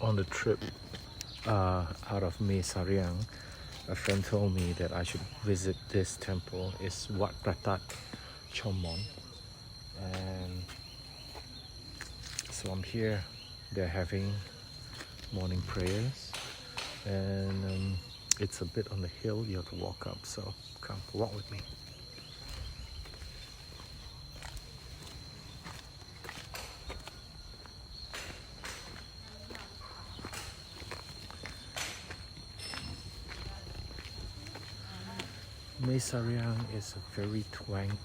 on the trip out of Mae Sariang, a friend told me that I should visit this temple. It's Wat Pratat Chom. And so I'm here. They're having morning prayers, and it's a bit on the hill. You have to walk up, so come walk with me. Mae Sariang is a very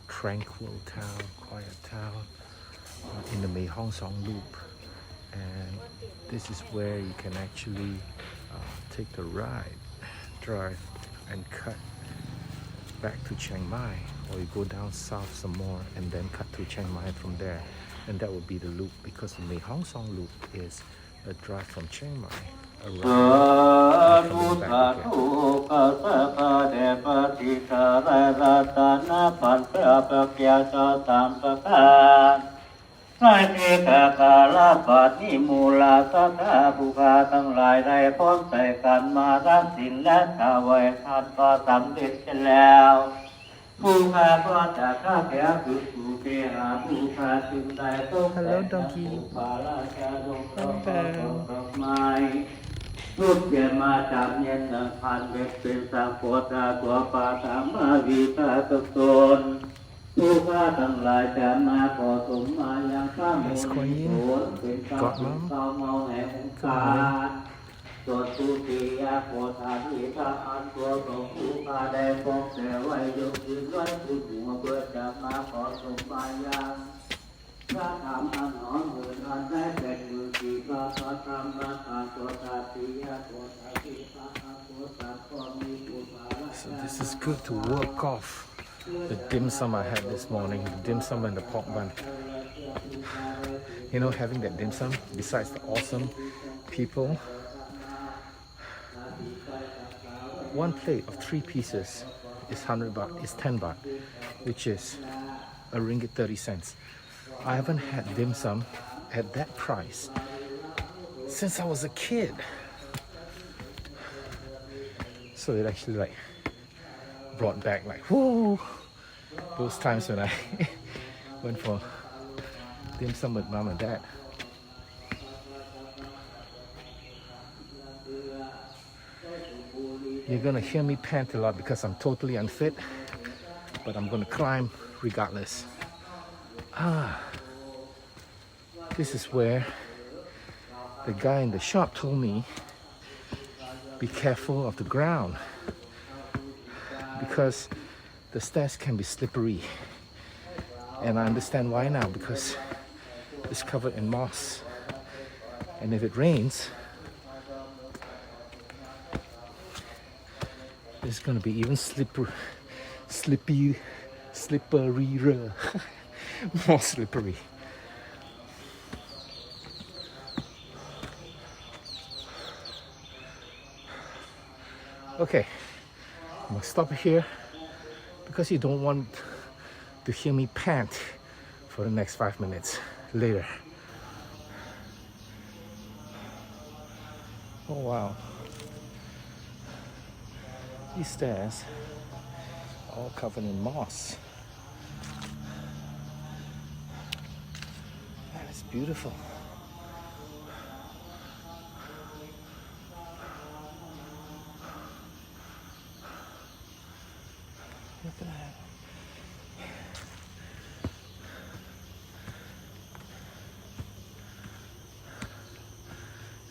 tranquil town, quiet town in the Mae Song Loop, and this is where you can actually take the drive and cut back to Chiang Mai, or you go down south some more and then cut to Chiang Mai from there, and that would be the loop, because the Mae Song Loop is a drive from Chiang Mai around and coming back again. ให้เทกากาลาบาทนิมูลาสัทธาภูคาทั้งหลายได้พร้อมใจกันมารับศีลและถวายทานก็สำเร็จแล้วภูคาก็จะข้าแก่คือภูเทหาภูคาจึงได้ต้องแต่ภูคาราชาดงต้องดอกไม้รูปเกี่ยมาจากเย็นดังพันเด็กเป็นสังโฆตาตัวปาตามาวิตาตตนผู้ข้าทั้งหลายจะมาขอสมมายังข้ามูลโผลเป็นข้าภูเขาเมาแห่งกาตัวทุติยาโพธาธิตาอันตัวของผู้ข้าได้พบแต่ไว้ยกยืนไว้ผู้หัวเพื่อจะมาขอสมมายังข้าถามอันหอนเหินอันได้เป็นมือที่ข้าพระธรรมราชาตัวตาติยาโพธาธิตาอันตัวสัตว์ก็มีผู้ภาระ So this is good to work off the dim sum I had this morning, the dim sum and the pork bun. You know, having that dim sum, besides the awesome people, one plate of 3 pieces is 100 baht, is 10 baht, which is a ringgit 30 cents. I haven't had dim sum at that price since I was a kid. So it actually like brought back like, whoa, those times when I went for dim sum with mom and dad. You're gonna hear me pant a lot because I'm totally unfit, but I'm gonna climb regardless. This is where the guy in the shop told me, be careful of the ground, because the stairs can be slippery. And I understand why now, because it's covered in moss, and if it rains, it's going to be even slipperier, more slippery. Okay, I'm gonna stop here because you don't want to hear me pant for the next 5 minutes later. Oh wow, these stairs are all covered in moss. That is beautiful. Look at that.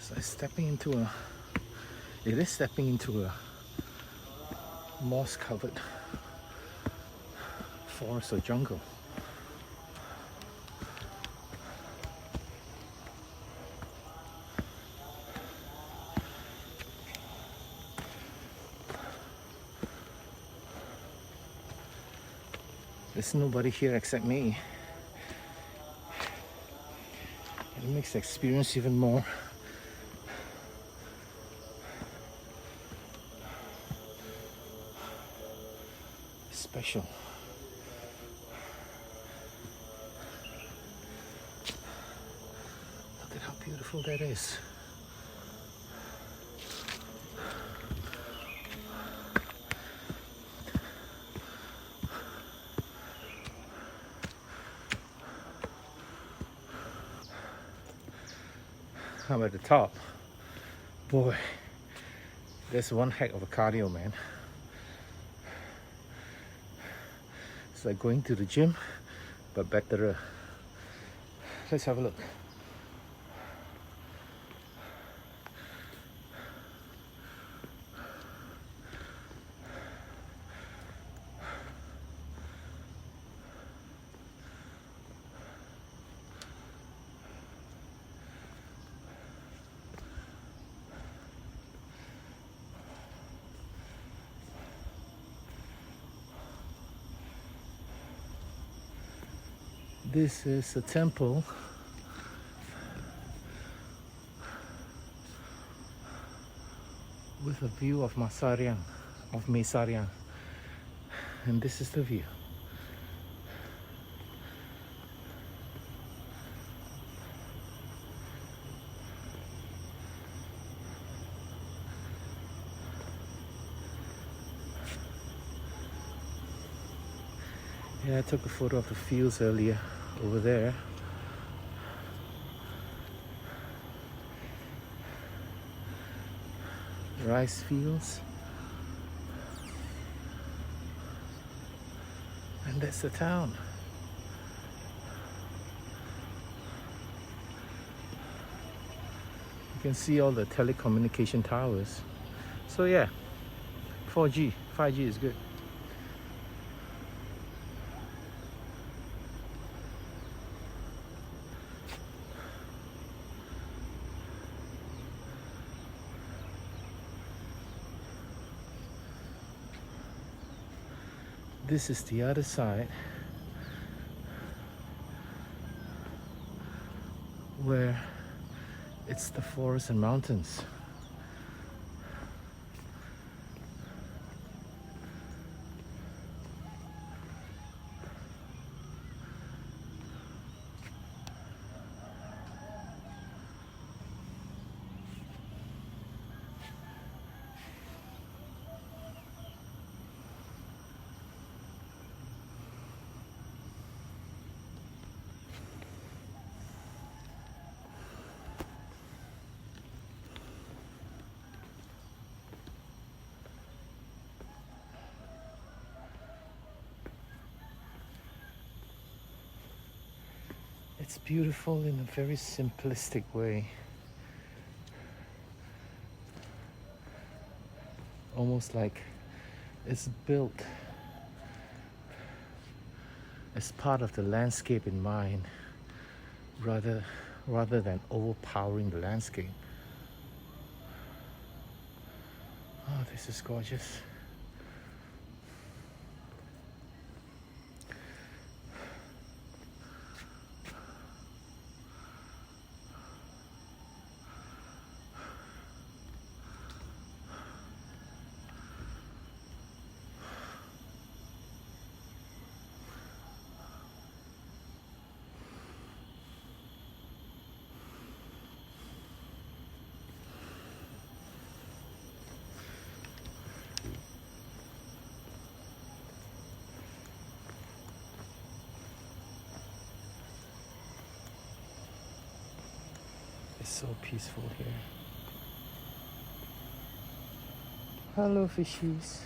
So it is stepping into a moss-covered forest or jungle. There's nobody here except me. It makes the experience even more special. Look at how beautiful that is. I'm at the top. Boy, that's one heck of a cardio, man. It's like going to the gym, but better. Let's have a look. This is a temple with a view of Mae Sariang, and this is the view. Yeah, I took a photo of the fields earlier over there. Rice fields. And that's the town. You can see all the telecommunication towers. So yeah, 4G, 5G is good. This is the other side where it's the forest and mountains. It's beautiful in a very simplistic way. Almost like it's built as part of the landscape in mind, rather than overpowering the landscape. Oh, this is gorgeous. It's so peaceful here. Hello, fishies.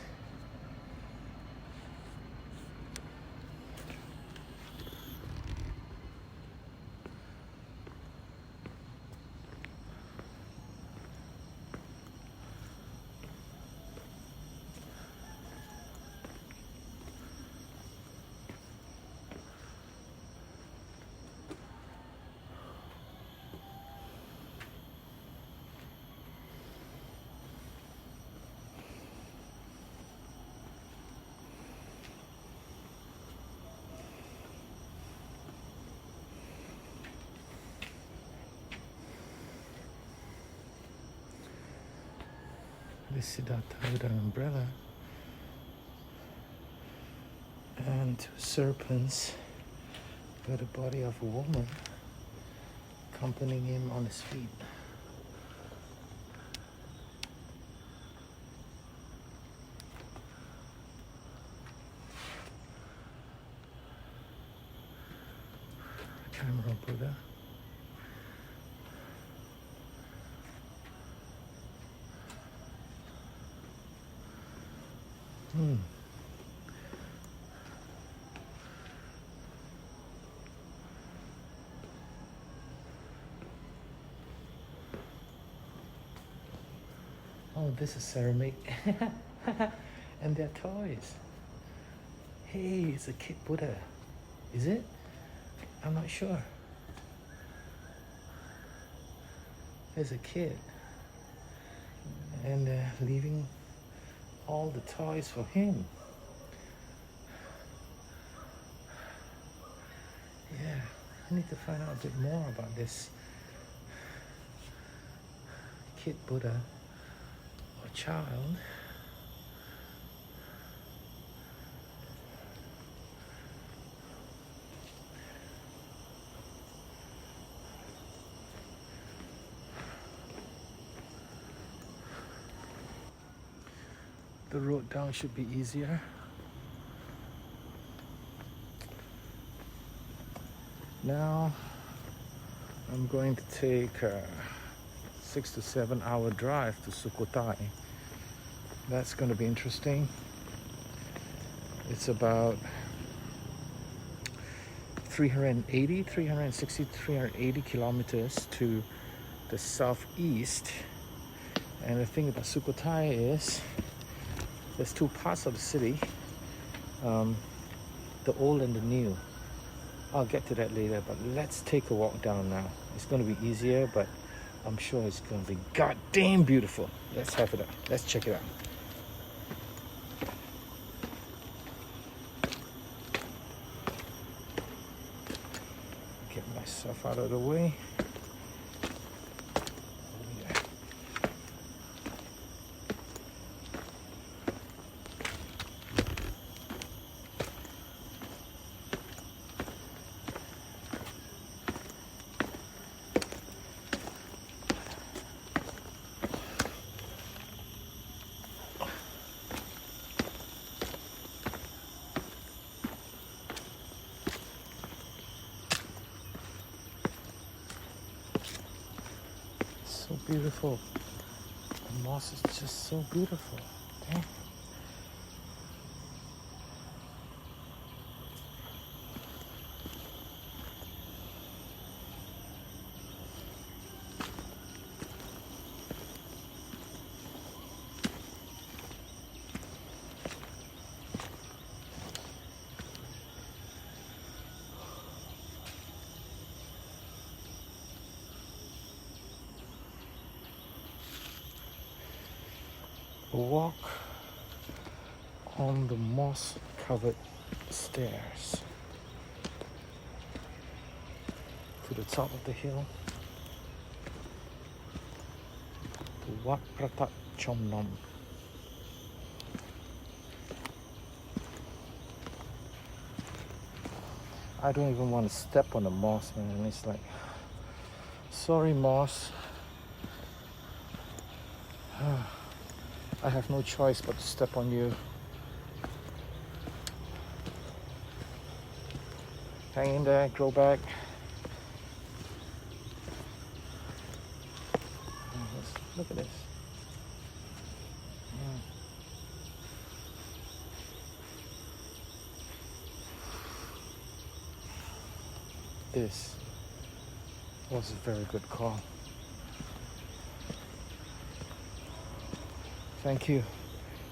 This Siddhartha with an umbrella and two serpents with the body of a woman accompanying him on his feet. Camera Buddha. Oh, this is ceramic. And they're toys. Hey, it's a kid Buddha. Is it? I'm not sure. There's a kid. And they're leaving all the toys for him. Yeah, I need to find out a bit more about this kid Buddha or child. The road down should be easier. Now I'm going to take a 6 to 7 hour drive to Sukhothai. That's going to be interesting. It's about 380 kilometers to the southeast. And the thing about Sukhothai is there's two parts of the city, the old and the new. I'll get to that later, but let's take a walk down now. It's going to be easier, but I'm sure it's going to be goddamn beautiful. Let's have it out. Let's check it out. Get myself out of the way. So beautiful. The moss is just so beautiful. Okay? Walk on the moss-covered stairs to the top of the hill to Wat Pratap Chom. I don't even want to step on the moss, man. It's like, sorry, moss. I have no choice but to step on you. Hang in there, grow back. Look at this. This was a very good call. Thank you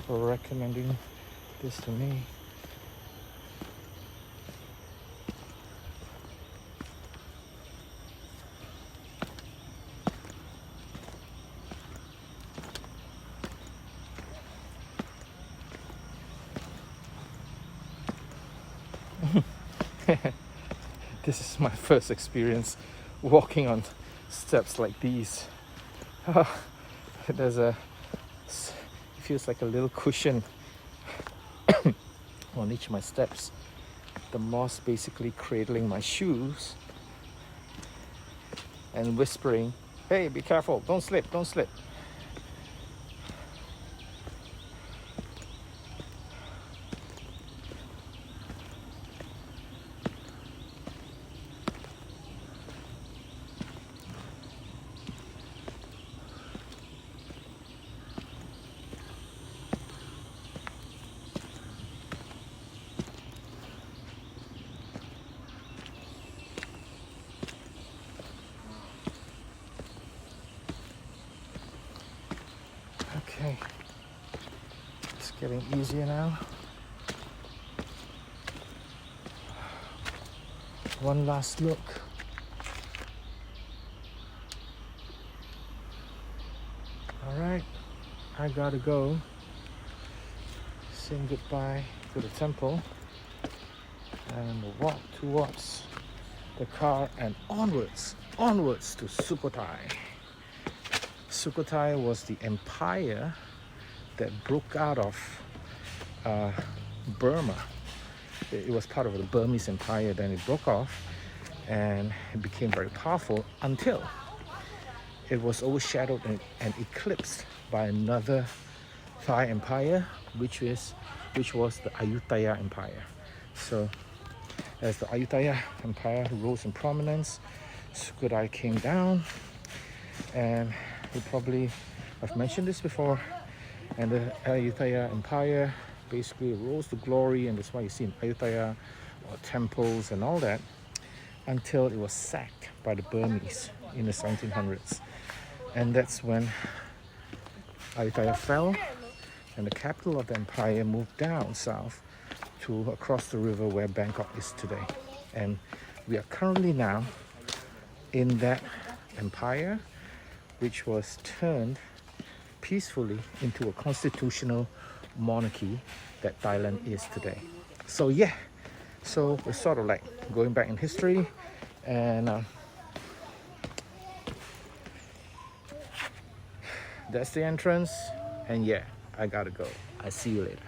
for recommending this to me. This is my first experience walking on steps like these. There's a feels like a little cushion on each of my steps. The moss basically cradling my shoes and whispering, "Hey, be careful, don't slip, don't slip." Okay, it's getting easier now. One last look. All right, I gotta go. Saying goodbye to the temple and walk towards the car and onwards to Sukhothai. Sukhothai was the empire that broke out of Burma. It was part of the Burmese empire, then it broke off and it became very powerful until it was overshadowed and eclipsed by another Thai empire, which was the Ayutthaya Empire. So as the Ayutthaya Empire rose in prominence, Sukhothai came down, and I've mentioned this before, and the Ayutthaya Empire basically rose to glory, and that's why you see in Ayutthaya temples and all that, until it was sacked by the Burmese in the 1700s. And that's when Ayutthaya fell, and the capital of the empire moved down south to across the river where Bangkok is today. And we are currently now in that empire, which was turned peacefully into a constitutional monarchy that Thailand is today. So yeah, so we're sort of like going back in history, and that's the entrance, and yeah, I gotta go. I see you later.